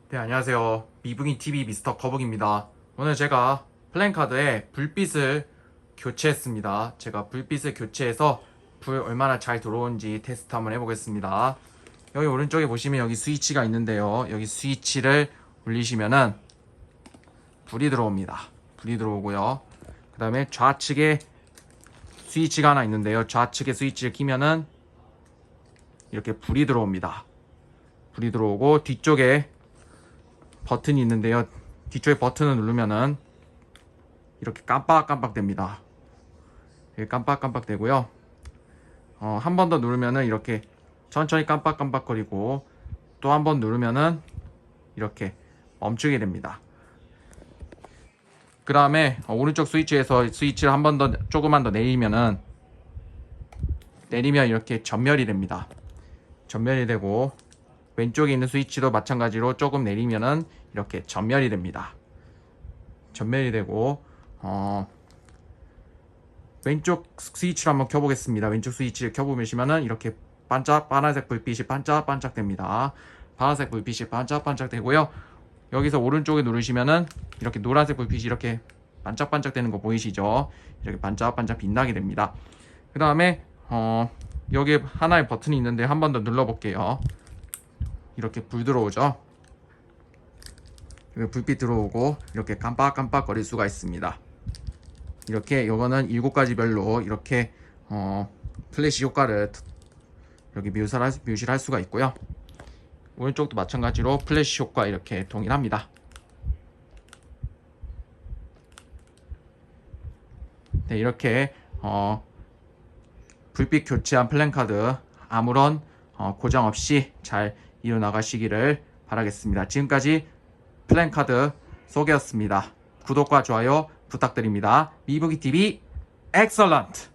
네, 안녕하세요. 미붕이TV 미스터 거북입니다. 오늘 제가 플랜카드에 불빛을 교체했습니다. 제가 불빛을 교체해서 불 얼마나 잘 들어오는지 테스트 한번 해보겠습니다. 여기 오른쪽에 보시면 여기 스위치가 있는데요. 여기 스위치를 올리시면은 불이 들어옵니다. 불이 들어오고요. 그 다음에 좌측에 스위치가 하나 있는데요. 좌측에 스위치를 키면은 이렇게 불이 들어옵니다. 불이 들어오고 뒤쪽에 버튼이 있는데요. 뒤쪽에 버튼을 누르면은 이렇게 깜빡깜빡 됩니다. 이렇게 깜빡깜빡 되고요. 한 번 더 누르면은 이렇게 천천히 깜빡깜빡거리고 또 한 번 누르면은 이렇게 멈추게 됩니다. 그 다음에 오른쪽 스위치에서 스위치를 한 번 더 조금만 더 내리면 이렇게 전멸이 됩니다. 전멸이 되고 왼쪽에 있는 스위치도 마찬가지로 조금 내리면은 이렇게 전멸이 됩니다. 전멸이 되고 왼쪽 스위치를 한번 켜보겠습니다. 왼쪽 스위치를 켜보시면은 이렇게 파란색 불빛이 반짝반짝 됩니다. 파란색 불빛이 반짝반짝 되고요. 여기서 오른쪽에 누르시면은 이렇게 노란색 불빛이 이렇게 반짝반짝 되는 거 보이시죠? 이렇게 반짝반짝 빛나게 됩니다. 그 다음에 여기에 하나의 버튼이 있는데 한 번 더 눌러볼게요. 이렇게 불 들어오죠. 불빛 들어오고 이렇게 깜빡깜빡 거릴 수가 있습니다. 이렇게 이거는 7가지 별로 이렇게 플래시 효과를 여기 묘실할 수가 있고요. 오른쪽도 마찬가지로 플래시 효과 이렇게 동일합니다. 네, 이렇게 불빛 교체한 플랜카드 아무런 고장 없이 잘 이어나가시기를 바라겠습니다. 지금까지 플랜카드 소개였습니다. 구독과 좋아요 부탁드립니다. 미붕이TV 엑설런트.